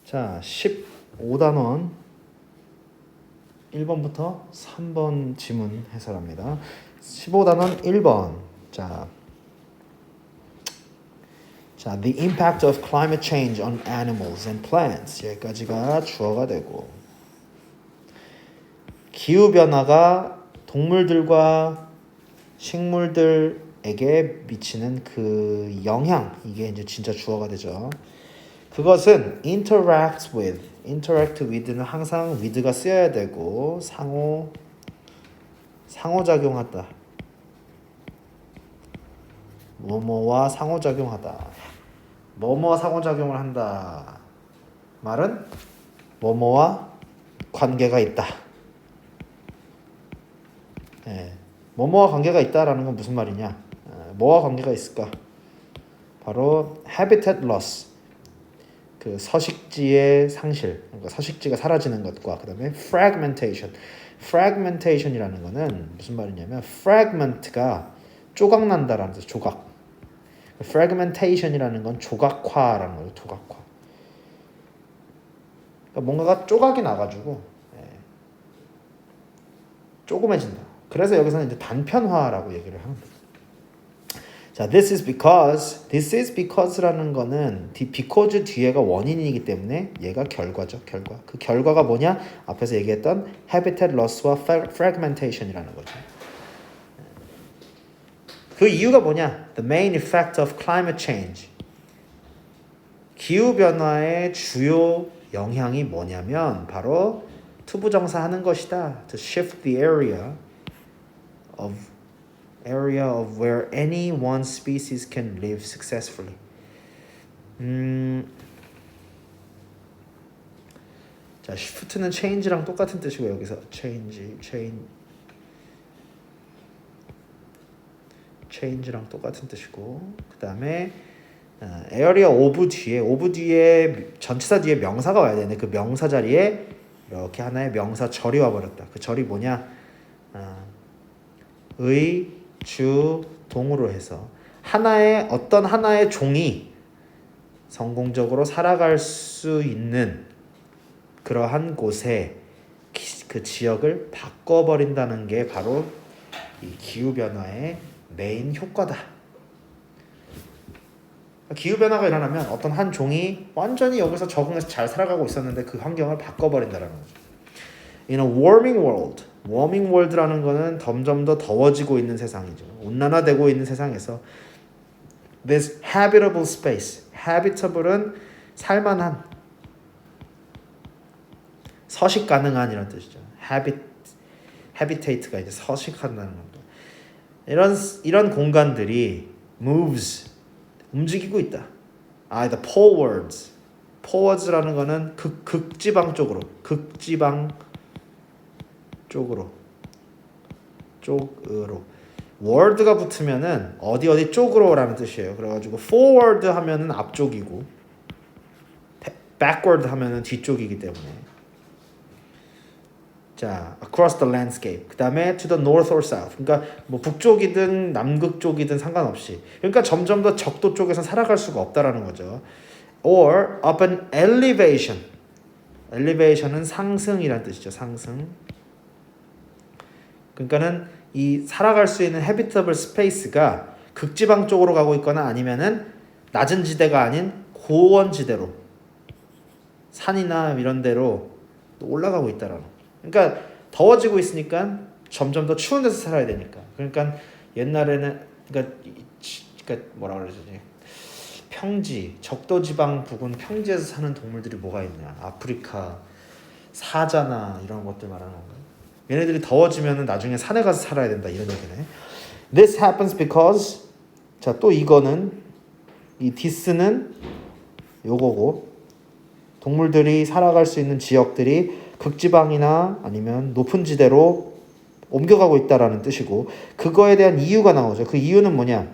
자, 15단원 1번부터 3번 지문 해설합니다. 15단원 1번. 자, the impact of climate change on animals and plants. 여기까지가 주어가 되고, 기후 변화가 동물들과 식물들에게 미치는 그 영향, 이게 이제 진짜 주어가 되죠. 그것은 interact with는 항상 with가 쓰여야 되고 상호작용하다. 뭐뭐와 상호작용하다. 뭐뭐와 상호작용을 한다. 말은 뭐뭐와 관계가 있다. 뭐뭐와 관계가 있다라는 건 무슨 말이냐? 뭐와 관계가 있을까? 바로 habitat loss. 그 서식지의 상실, 그러니까 서식지가 사라지는 것과 그다음에 fragmentation이라는 거는 무슨 말이냐면 fragment가 조각난다라는 뜻, 조각. fragmentation이라는 건 조각화라는 거예요, 조각화. 그러니까 뭔가가 조각이 나가지고 조그매진다. 그래서 여기서는 이제 단편화라고 얘기를 합니다. 자, this is because라는 거는 because 뒤에가 원인이기 때문에 얘가 결과죠, 결과. 그 결과가 뭐냐? 앞에서 얘기했던 habitat loss와 fragmentation이라는 거죠. 그 이유가 뭐냐? The main effect of climate change. 기후 변화의 주요 영향이 뭐냐면 바로 투부정사하는 것이다. To shift the area of where any one species can live successfully. 자, shift는 change랑 똑같은 뜻이고 여기서 change랑 똑같은 뜻이고 그 다음에 area of 뒤에 전치사 뒤에 명사가 와야 되는데 그 명사 자리에 이렇게 하나의 명사 절이 와버렸다. 그 절이 뭐냐? 의, 주, 동으로 해서 어떤 하나의 종이 성공적으로 살아갈 수 있는 그러한 곳에 그 지역을 바꿔버린다는 게 바로 이 기후변화의 메인 효과다. 기후변화가 일어나면 어떤 한 종이 완전히 여기서 적응해서 잘 살아가고 있었는데 그 환경을 바꿔버린다는 거죠. In a warming world라는 거는 점점 더 더워지고 있는 세상이죠. 온난화되고 있는 세상에서 this habitable space, habitable은 살만한, 서식 가능한 이런 뜻이죠. habitate가 이제 서식한다는 겁니다. 이런 공간들이 moves, 움직이고 있다. the polewards라는 거는 극지방 쪽으로 word가 붙으면은 어디 쪽으로라는 뜻이에요. 그래가지고 forward 하면은 앞쪽이고 backward 하면은 뒤쪽이기 때문에 자 across the landscape 그 다음에 to the north or south 그러니까 뭐 북쪽이든 남극 쪽이든 상관없이 그러니까 점점 더 적도 쪽에서 살아갈 수가 없다라는 거죠. or up an elevation은 상승이란 뜻이죠. 상승. 그러니까는 이 살아갈 수 있는 habitable space가 극지방 쪽으로 가고 있거나 아니면은 낮은 지대가 아닌 고원 지대로 산이나 이런 데로 올라가고 있다라는 거죠. 그러니까 더워지고 있으니까 점점 더 추운 데서 살아야 되니까. 그러니까 옛날에는 그러니까 뭐라 그러지? 평지, 적도지방 부근 평지에서 사는 동물들이 뭐가 있냐? 아프리카 사자나 이런 것들 말하는 건가요? 얘네들이 더워지면은 나중에 산에 가서 살아야 된다 이런 얘기네. This happens because 자, 또 이거는 이 this는 요거고 동물들이 살아갈 수 있는 지역들이 극지방이나 아니면 높은 지대로 옮겨가고 있다라는 뜻이고 그거에 대한 이유가 나오죠. 그 이유는 뭐냐?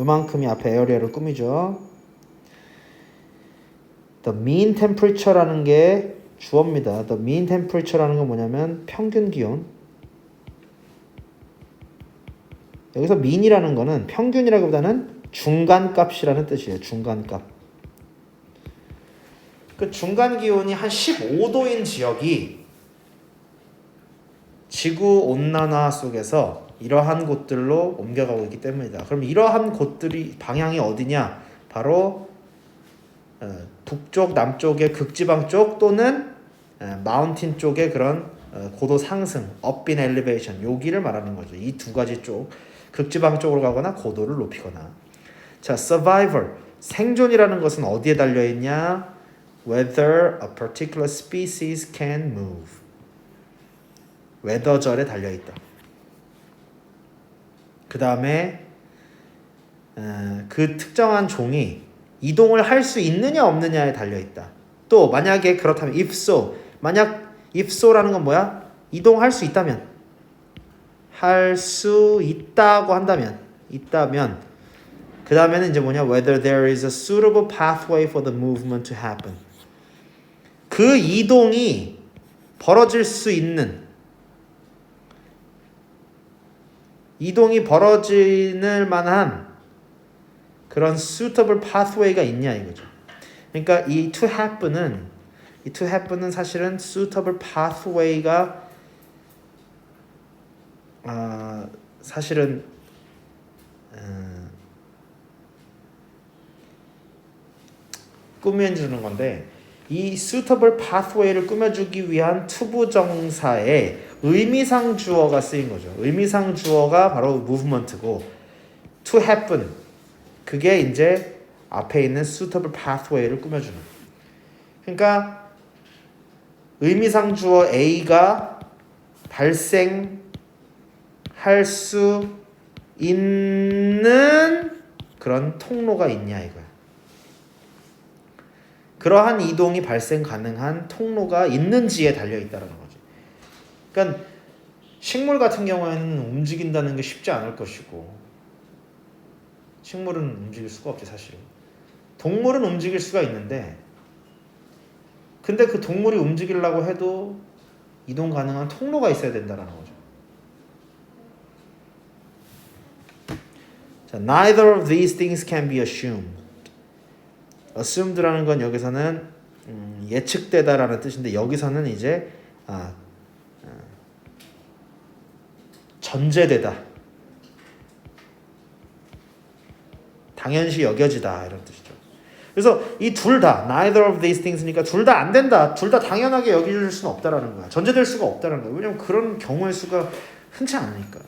요만큼이 앞에 에어리어를 꾸미죠. The mean temperature라는 게 주어입니다. The mean temperature라는 건 뭐냐면 평균 기온. 여기서 mean이라는 거는 평균이라기보다는 중간값이라는 뜻이에요. 중간값. 그 중간 기온이 한 15도인 지역이 지구 온난화 속에서 이러한 곳들로 옮겨가고 있기 때문이다. 그럼 이러한 곳들이 방향이 어디냐? 바로 북쪽, 남쪽의 극지방 쪽 또는 마운틴 쪽의 그런 고도 상승, up in elevation, 여기를 말하는 거죠. 이 두 가지 쪽, 극지방 쪽으로 가거나 고도를 높이거나. 자, survival, 생존이라는 것은 어디에 달려 있냐? Whether a particular species can move. 웨더절에 달려 있다. 그 다음에 그 특정한 종이 이동을 할 수 있느냐 없느냐에 달려 있다. 또 만약에 그렇다면 if so, 만약 if so라는 건 뭐야? 이동할 수 있다면, 할 수 있다고 한다면, 있다면 그 다음에는 이제 뭐냐? Whether there is a suitable pathway for the movement to happen. 그 이동이 벌어질 수 있는, 이동이 벌어질 만한 그런 suitable pathway가 있냐 이거죠. 그러니까 이 to happen은 사실은 suitable pathway가 사실은 꾸며주는 건데, 이 suitable pathway를 꾸며주기 위한 투부정사에 의미상 주어가 쓰인 거죠. 의미상 주어가 바로 movement고, to happen, 그게 이제 앞에 있는 suitable pathway를 꾸며주는. 그러니까 의미상 주어 A가 발생할 수 있는 그런 통로가 있냐 이거야. 그러한 이동이 발생 가능한 통로가 있는지에 달려 있다는 거죠. 그러니까 식물 같은 경우에는 움직인다는 게 쉽지 않을 것이고, 식물은 움직일 수가 없지 사실. 동물은 움직일 수가 있는데, 근데 그 동물이 움직이려고 해도 이동 가능한 통로가 있어야 된다는 거죠. 자, neither of these things can be assumed. assumed라는 건 여기서는 예측되다라는 뜻인데, 여기서는 이제 전제되다, 당연시 여겨지다 이런 뜻이죠. 그래서 이 둘 다 neither of these things니까 둘 다 안 된다, 둘 다 당연하게 여겨질 수는 없다라는 거야. 전제될 수가 없다라는 거야. 왜냐면 그런 경우의 수가 흔치 않으니까.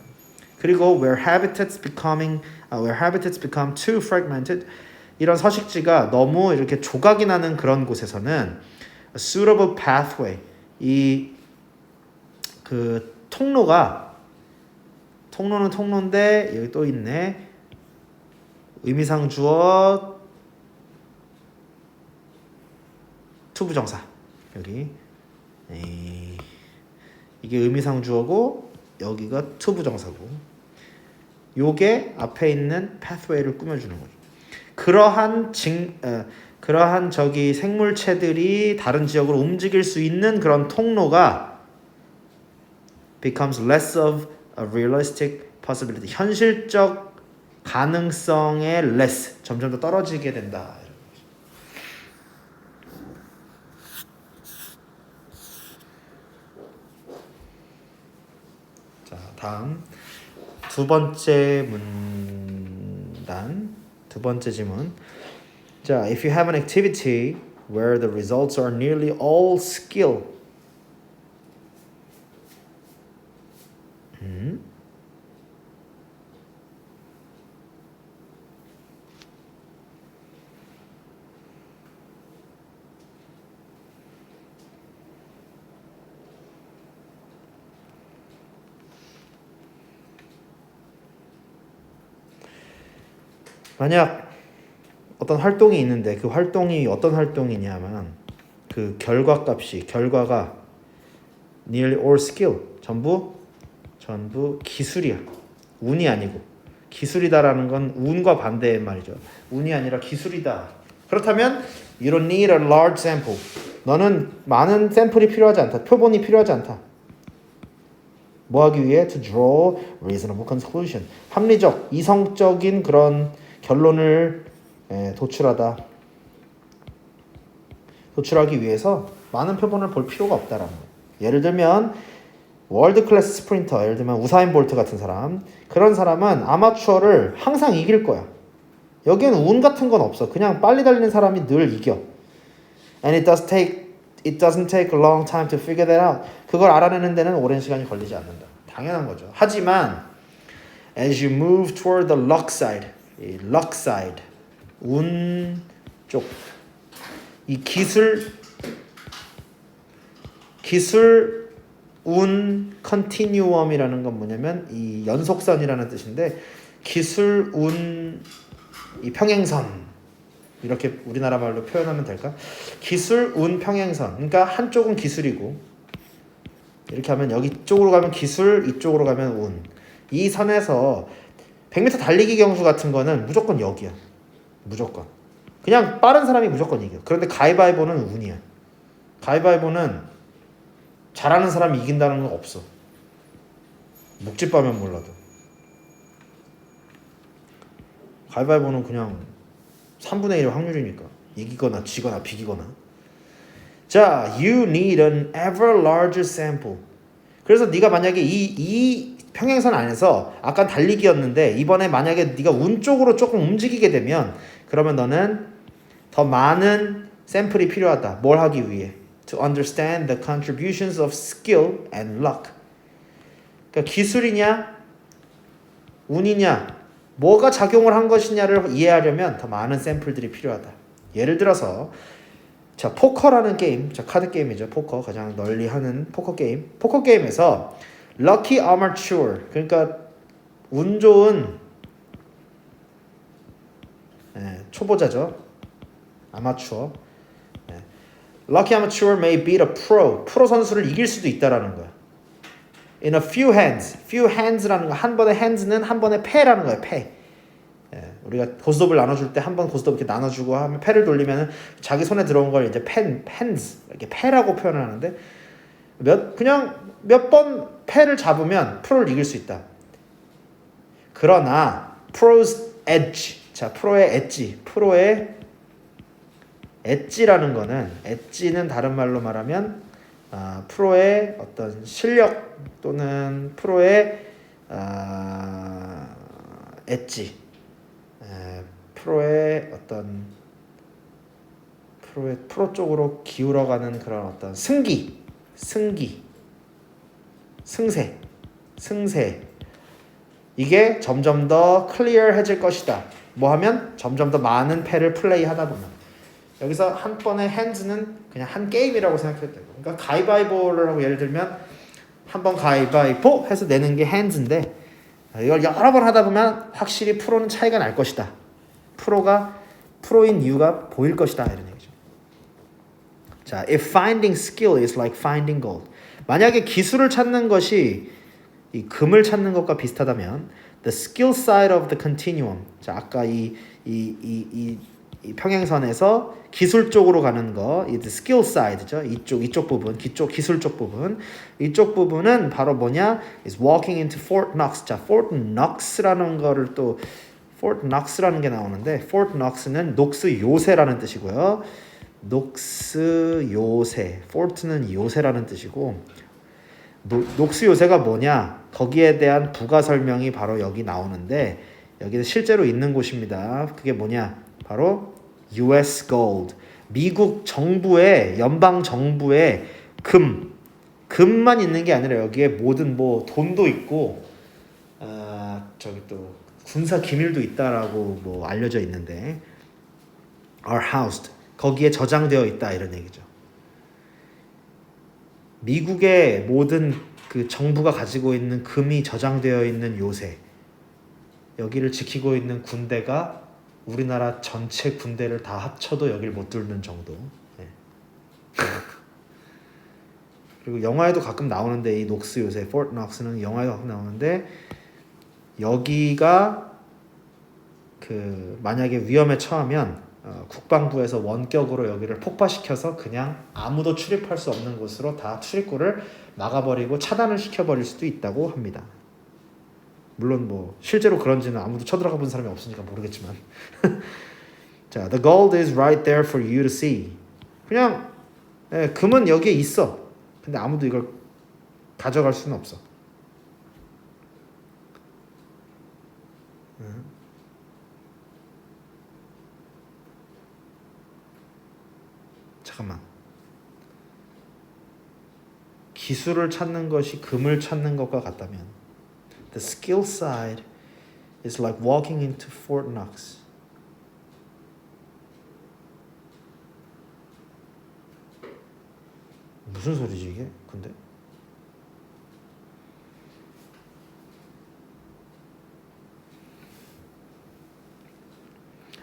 그리고 where habitats become too fragmented, 이런 서식지가 너무 이렇게 조각이 나는 그런 곳에서는 a suitable pathway, 이 그 통로는 통로인데 여기 또 있네. 의미상 주어 투부정사, 여기 이게 의미상 주어고 여기가 투부정사고, 요게 앞에 있는 pathway를 꾸며주는 거죠. 그러한 저기 생물체들이 다른 지역으로 움직일 수 있는 그런 통로가 becomes less of a realistic possibility. 현실적 가능성의 less, 점점 더 떨어지게 된다. 자, 다음 두 번째 문단, 두 번째 지문. 자, if you have an activity where the results are nearly all skill. 만약 어떤 활동이 있는데 그 활동이 어떤 활동이냐면 그 결과가 nearly all skill, 전부 기술이야. 운이 아니고. 기술이다라는 건 운과 반대의 말이죠. 운이 아니라 기술이다. 그렇다면 you don't need a large sample. 너는 많은 샘플이 필요하지 않다. 표본이 필요하지 않다. 뭐 하기 위해? To draw reasonable conclusion. 합리적, 이성적인 그런 결론을 도출하기 위해서 많은 표본을 볼 필요가 없다라는 거예요. 예를 들면 월드 클래스 스프린터, 예를 들면 우사인 볼트 같은 사람, 그런 사람은 아마추어를 항상 이길 거야. 여기에는 운 같은 건 없어. 그냥 빨리 달리는 사람이 늘 이겨. And it doesn't take a long time to figure that out. 그걸 알아내는 데는 오랜 시간이 걸리지 않는다. 당연한 거죠. 하지만 as you move toward the luck side, 이 luck side, 운 쪽, 이 기술 운 컨티뉴엄이라는 건 뭐냐면 이 연속선이라는 뜻인데, 기술 운 이 평행선, 이렇게 우리나라 말로 표현하면 될까? 기술 운 평행선. 그러니까 한쪽은 기술이고, 이렇게 하면 여기 쪽으로 가면 기술, 이쪽으로 가면 운. 이 선에서 100m 달리기 경주 같은 거는 무조건 여기야. 무조건. 그냥 빠른 사람이 무조건 이겨. 그런데 가위바위보는 운이야. 가위바위보는 잘하는 사람이 이긴다는 건 없어. 묵찌빠면 몰라도. 가위바위보는 그냥 3분의 1의 확률이니까 이기거나 지거나 비기거나. 자, you need an ever larger sample. 그래서 네가 만약에 이 평행선 안에서 아까 달리기였는데 이번에 만약에 네가 운 쪽으로 조금 움직이게 되면, 그러면 너는 더 많은 샘플이 필요하다. 뭘 하기 위해? To understand the contributions of skill and luck. 그러니까 기술이냐 운이냐 뭐가 작용을 한 것이냐를 이해하려면 더 많은 샘플들이 필요하다. 예를 들어서 자, 포커라는 게임, 자, 카드 게임이죠. 포커, 가장 널리 하는 포커 게임. 포커 게임에서 lucky amateur, 그러니까 운 좋은 초보자죠. 아마추어. Lucky amateur may beat a pro. 프로 선수를 이길 수도 있다라는 거야. In a few hands. few hands라는 거, 한 번의 hands는 한 번의 패라는 거예요. 패. 우리가 고스톱을 나눠줄 때 한 번 고스톱 이렇게 나눠주고 하면 패를 돌리면 자기 손에 들어온 걸 이제 hands 이렇게 패라고 표현을 하는데, 그냥 몇 번 패를 잡으면 프로를 이길 수 있다. 그러나 pro's edge, 자, 프로의 엣지, 프로의 엣지라는 거는, 엣지는 다른 말로 말하면 프로의 어떤 실력 또는 프로의 엣지, 프로의 어떤 프로 쪽으로 기울어가는 그런 어떤 승세, 이게 점점 더 클리어해질 것이다. 뭐 하면 점점 더 많은 패를 플레이하다 보면. 여기서 한 번의 핸즈는 그냥 한 게임이라고 생각해도 되고, 그러니까 가위바위보를 하고 예를 들면 한 번 가위바위보 해서 내는 게 핸즈인데, 이걸 여러 번 하다 보면 확실히 프로는 차이가 날 것이다. 프로가 프로인 이유가 보일 것이다, 이런 얘기죠. 자, if finding skill is like finding gold. 만약에 기술을 찾는 것이 이 금을 찾는 것과 비슷하다면 the skill side of the continuum. 자, 아까 이 평행선에서 기술 쪽으로 가는 거, 이 skill side죠. 이쪽 부분, 기술 쪽 부분. 이쪽 부분은 바로 뭐냐? is walking into Fort Knox. 자, Fort Knox라는 거를 또 Fort Knox라는 게 나오는데, Fort Knox는 녹스 요새라는 뜻이고요. 녹스 요새, Fort는 요새라는 뜻이고, 녹스 요새가 뭐냐? 거기에 대한 부가 설명이 바로 여기 나오는데, 여기는 실제로 있는 곳입니다. 그게 뭐냐? 바로 US Gold. 미국 정부의, 연방 정부의 금만 있는 게 아니라 여기에 모든 뭐 돈도 있고, 저기 또 군사 기밀도 있다라고 뭐 알려져 있는데, are housed. 거기에 저장되어 있다, 이런 얘기죠. 미국의 모든 그 정부가 가지고 있는 금이 저장되어 있는 요새, 여기를 지키고 있는 군대가 우리나라 전체 군대를 다 합쳐도 여길 못 뚫는 정도. 네. 그리고 영화에도 가끔 나오는데, 이 녹스 요새, 포트 녹스는 영화에도 가끔 나오는데, 여기가 그 만약에 위험에 처하면 국방부에서 원격으로 여기를 폭파시켜서 그냥 아무도 출입할 수 없는 곳으로 다 출입구를 막아버리고 차단을 시켜버릴 수도 있다고 합니다. 물론 뭐 실제로 그런지는 아무도 쳐들어가 본 사람이 없으니까 모르겠지만 자, the gold is right there for you to see. 그냥 금은 여기에 있어. 근데 아무도 이걸 가져갈 수는 없어. 잠깐만. 기술을 찾는 것이 금을 찾는 것과 같다면 the skill side is like walking into Fort Knox. 무슨 소리지 이게? 근데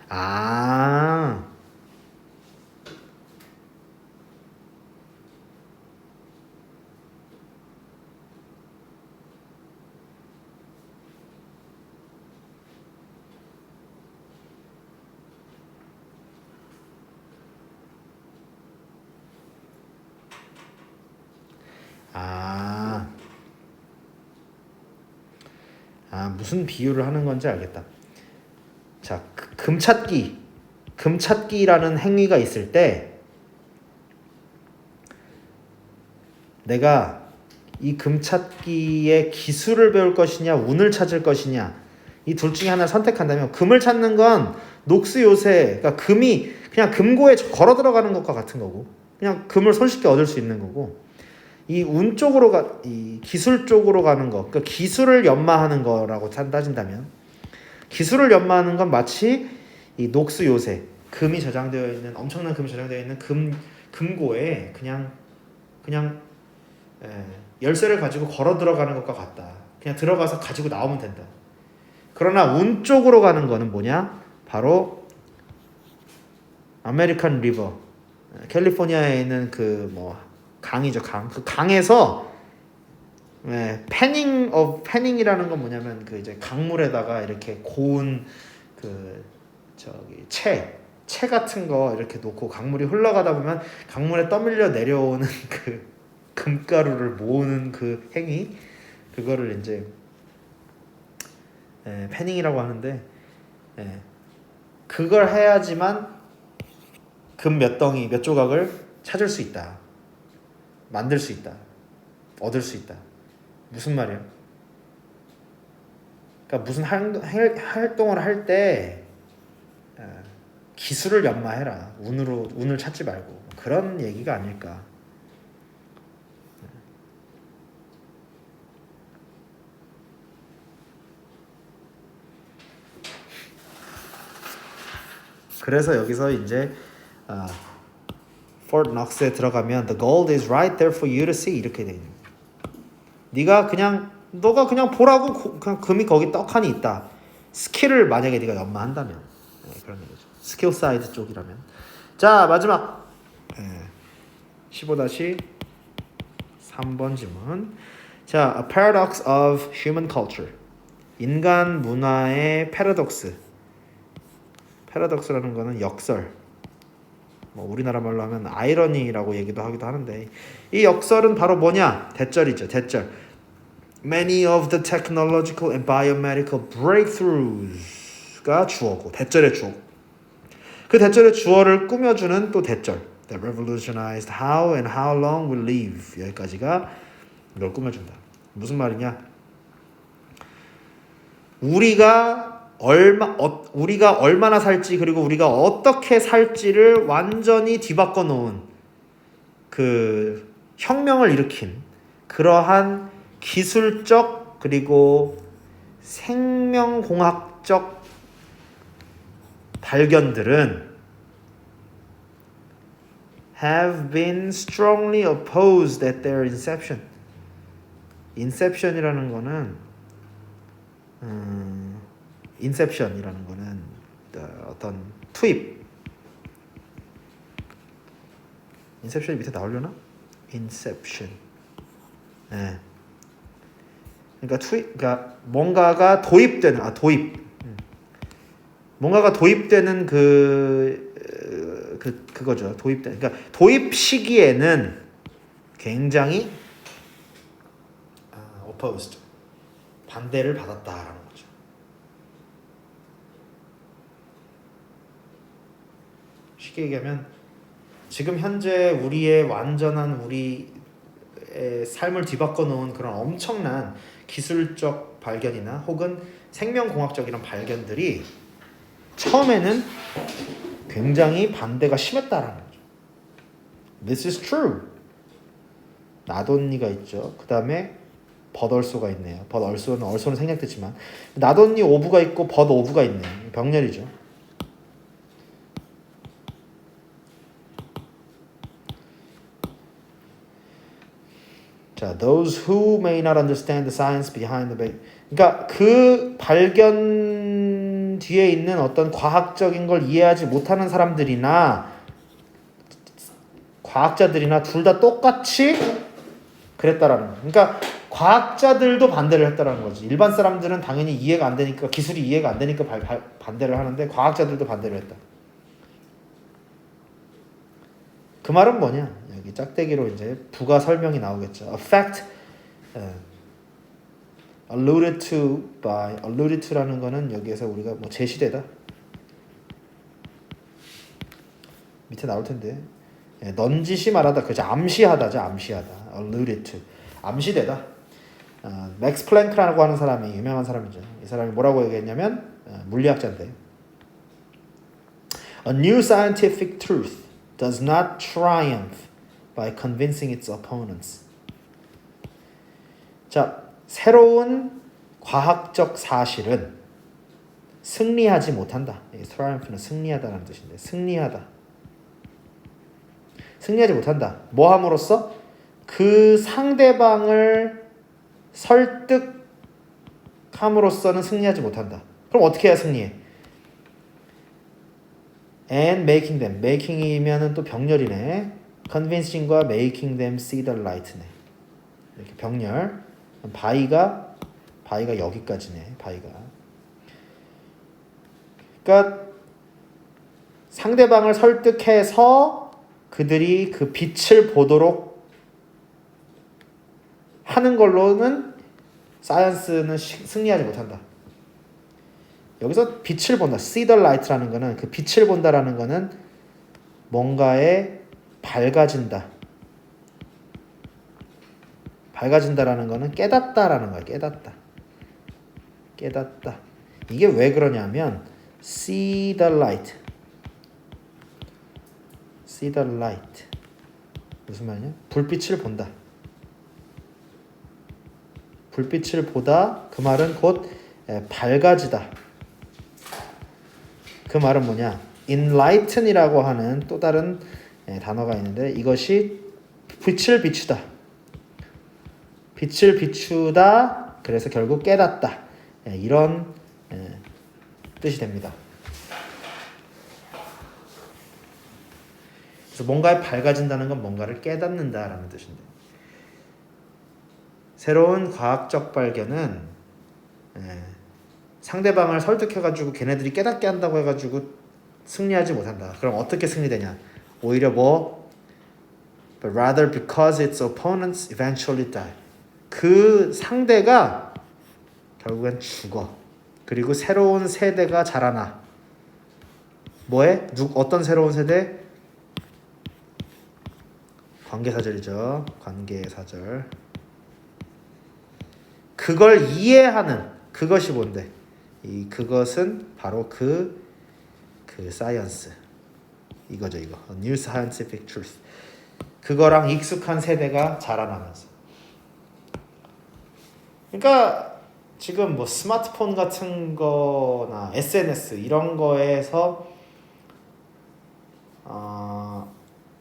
아 무슨 비유를 하는 건지 알겠다. 자, 금찾기라는 행위가 있을 때 내가 이 금찾기의 기술을 배울 것이냐 운을 찾을 것이냐 이 둘 중에 하나를 선택한다면 금을 찾는 건 녹스 요새 그러니까 금이 그냥 금고에 걸어 들어가는 것과 같은 거고 그냥 금을 손쉽게 얻을 수 있는 거고 이 운 쪽으로 이 기술 쪽으로 가는 거 그러니까 기술을 연마하는 거라고 따진다면 기술을 연마하는 건 마치 이 녹스 요새 금이 저장되어 있는 엄청난 금이 저장되어 있는 금고에 그냥 열쇠를 가지고 걸어 들어가는 것과 같다. 그냥 들어가서 가지고 나오면 된다. 그러나 운 쪽으로 가는 거는 뭐냐? 바로 아메리칸 리버, 캘리포니아에 있는 그 뭐 강이죠 강. 그 강에서 패닝이라는 건 뭐냐면 그 이제 강물에다가 이렇게 고운 그 저기 채 같은 거 이렇게 놓고 강물이 흘러가다 보면 강물에 떠밀려 내려오는 그 금가루를 모으는 그 행위 그거를 이제 패닝이라고 하는데 그걸 해야지만 금 몇 덩이 몇 조각을 찾을 수 있다. 만들 수 있다. 얻을 수 있다. 무슨 말이야? 그러니까 무슨 활동을 할 때 기술을 연마해라. 운을 찾지 말고 그런 얘기가 아닐까. 그래서 여기서 이제 Fort Knox에 들어가면 the gold is right there for you to see 이렇게 돼 있는 거야. 너가 그냥 보라고 그냥 금이 거기 떡하니 있다. 스킬을 만약에 네가 연마한다면 그런 얘기죠. 스킬 사이드 쪽이라면. 자 마지막 15-3번 질문. 자, a paradox of human culture. 인간 문화의 패러독스. 패러독스라는 거는 역설. 뭐 우리나라 말로 하면 아이러니라고 얘기도 하기도 하는데 이 역설은 바로 뭐냐? 대절이죠. 대절. Many of the technological and biomedical breakthroughs가 주어고 대절의 주어. 그 대절의 주어를 꾸며주는 또 대절. That revolutionized how and how long we live. 여기까지가 이걸 꾸며준다. 무슨 말이냐? 우리가 얼마나 살지 그리고 우리가 어떻게 살지를 완전히 뒤바꿔 놓은 그 혁명을 일으킨 그러한 기술적 그리고 생명공학적 발견들은 have been strongly opposed at their inception. inception이라는 거는 인셉션이라는 거는 어떤 투입. 인셉션이 밑에 나오려나? 인셉션. 그러니까 뭔가가 도입되는 뭔가가 도입되는 그거죠. 그러니까 도입 시기에는 굉장히 opposed 반대를 받았다라는 쉽게 얘기하면 지금 현재 우리의 완전한 우리의 삶을 뒤바꿔 놓은 그런 엄청난 기술적 발견이나 혹은 생명공학적 이런 발견들이 처음에는 굉장히 반대가 심했다라는 거죠. This is true. not only가 있죠. 그 다음에 but also가 있네요. but also는 생략됐지만 not only of가 있고 but of가 있네요. 병렬이죠. 자, those who may not understand the science behind the 그러니까 그 발견 뒤에 있는 어떤 과학적인 걸 이해하지 못하는 사람들이나 과학자들이나 둘 다 똑같이 그랬다라는 거예요. 그러니까 과학자들도 반대를 했다라는 거지. 일반 사람들은 당연히 이해가 안 되니까 기술이 이해가 안 되니까 반대를 하는데 과학자들도 반대를 했다. 그 말은 뭐냐? 여기 짝대기로 이제 부가 설명이 나오겠죠. A fact alluded to라는 거는 여기에서 우리가 뭐 제시되다. 밑에 나올 텐데. 넌지시 말하다, 그죠? 암시하다죠, 암시하다. alluded to, 암시되다. 맥스 플랭크라고 하는 사람이 유명한 사람이죠. 이 사람이 뭐라고 얘기했냐면 물리학자인데, A new scientific truth does not triumph by convincing its opponents. 자, 새로운 과학적 사실은 승리하지 못한다. triumph는 승리하다라는 뜻인데, 승리하지 못한다. 뭐 함으로써? 그 상대방을 설득함으로써는 승리하지 못한다. 그럼 어떻게 해야 승리해? And making them. making이면은 또 병렬이네. convincing과 making them see the light네. 이렇게 병렬. by가 여기까지네. by가. 그러니까 상대방을 설득해서 그들이 그 빛을 보도록 하는 걸로는 사이언스는 승리하지 못한다. 여기서 빛을 본다. see the light라는 거는, 그 빛을 본다라는 거는 뭔가에 밝아진다. 밝아진다라는 거는 깨닫다라는 거야. 깨닫다. 이게 왜 그러냐면 see the light. 무슨 말이냐? 불빛을 본다. 불빛을 보다. 그 말은 곧 밝아지다. 그 말은 뭐냐? enlighten이라고 하는 또 다른 단어가 있는데, 이것이 빛을 비추다. 그래서 결국 깨닫다. 이런 뜻이 됩니다. 그래서 뭔가에 밝아진다는 건 뭔가를 깨닫는다라는 뜻인데, 새로운 과학적 발견은 상대방을 설득해가지고 걔네들이 깨닫게 한다고 해가지고 승리하지 못한다. 그럼 어떻게 승리되냐? 오히려 but rather because its opponents eventually die. 그 상대가 결국엔 죽어. 그리고 새로운 세대가 자라나. 뭐해? 어떤 새로운 세대? 관계사절이죠. 관계사절. 그걸 이해하는 그것이 뭔데? 그것은 바로 그 사이언스. 이거죠, 이거. A new scientific truth. 그거랑 익숙한 세대가 자라나면서. 그러니까 지금 뭐 스마트폰 같은 거나 SNS 이런 거에서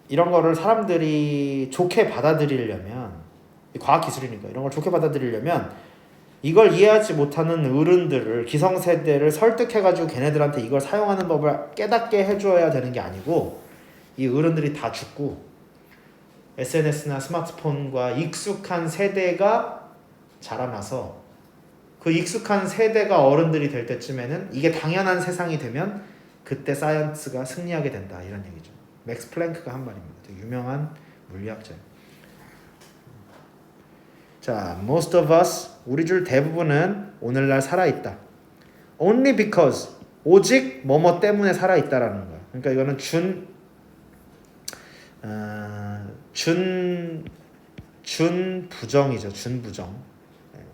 이런 거를 사람들이 좋게 받아들이려면, 과학기술이니까 이런 걸 좋게 받아들이려면 이걸 이해하지 못하는 어른들을, 기성세대를 설득해가지고 걔네들한테 이걸 사용하는 법을 깨닫게 해줘야 되는 게 아니고, 이 어른들이 다 죽고 SNS나 스마트폰과 익숙한 세대가 자라나서 그 익숙한 세대가 어른들이 될 때쯤에는 이게 당연한 세상이 되면 그때 사이언스가 승리하게 된다, 이런 얘기죠. 맥스 플랭크가 한 말입니다. 되게 유명한 물리학자예요. 자, most of us, 우리 중 대부분은 오늘날 살아있다. Only because, 오직 뭐뭐 때문에 살아있다라는 거야. 그러니까 이거는 준부정이죠.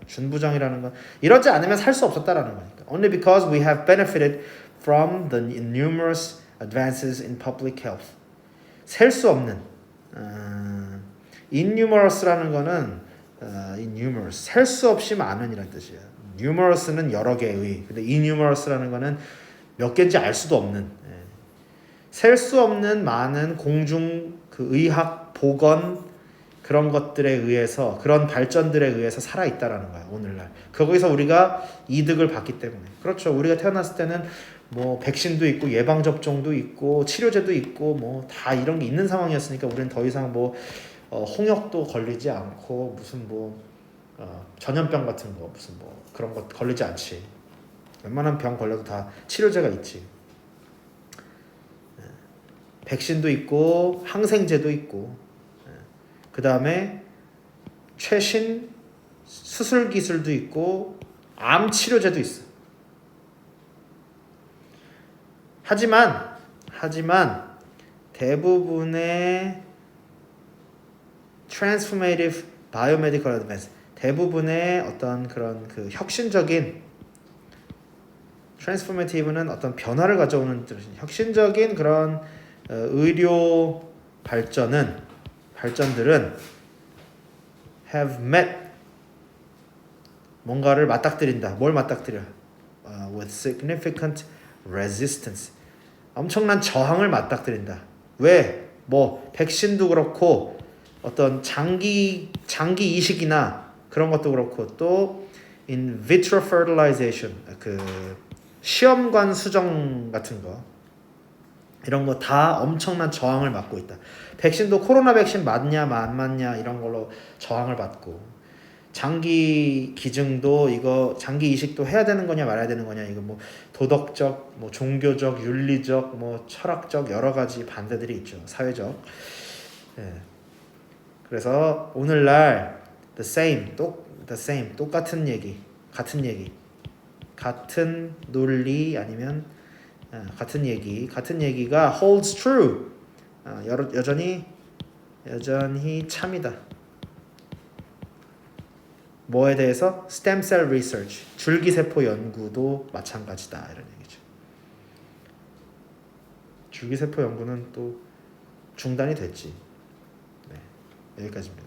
준부정이라는 건 이러지 않으면 살 수 없었다라는 거니까. Only because we have benefited from the numerous advances in public health. 셀 수 없는 innumerous라는 거는 innumerous 셀 수 없이 많은이라는 뜻이에요. numerous는 여러 개의. 근데 innumerous라는 거는 몇 개인지 알 수도 없는. 셀 수 없는 많은 공중 그 의학 보건 그런 것들에 의해서 그런 발전들에 의해서 살아 있다라는 거야 오늘날. 거기서 우리가 이득을 봤기 때문에. 그렇죠. 우리가 태어났을 때는 뭐 백신도 있고 예방 접종도 있고 치료제도 있고 뭐 다 이런 게 있는 상황이었으니까 우리는 더 이상 뭐 홍역도 걸리지 않고 무슨 뭐 전염병 같은 거 무슨 뭐 그런 거 걸리지 않지. 웬만한 병 걸려도 다 치료제가 있지. 백신도 있고 항생제도 있고 그 다음에 최신 수술 기술도 있고 암 치료제도 있어. 하지만 대부분의 transformative biomedical advance 대부분의 어떤 그런 그 혁신적인 transformative는 어떤 변화를 가져오는 뜻인 혁신적인 그런 의료 발전들은 have met 뭔가를 맞닥뜨린다. 뭘 맞닥뜨려? With significant resistance. 엄청난 저항을 맞닥뜨린다. 왜? 뭐 백신도 그렇고 어떤 장기 이식이나 그런 것도 그렇고 또 in vitro fertilization 그 시험관 수정 같은 거 이런 거 다 엄청난 저항을 받고 있다. 백신도 코로나 백신 맞냐 안 맞냐 이런 걸로 저항을 받고 장기 기증도 이거 장기 이식도 해야 되는 거냐 말아야 되는 거냐 이거 뭐 도덕적 뭐 종교적 윤리적 뭐 철학적 여러 가지 반대들이 있죠. 사회적. 그래서 오늘날 the same 똑같은 얘기 같은 논리 아니면 같은 얘기가 holds true. 여전히 참이다. 뭐에 대해서? stem cell research. 줄기세포 연구도 마찬가지다. 이런 얘기죠. 줄기세포 연구는 또 중단이 됐지. 네, 여기까지입니다.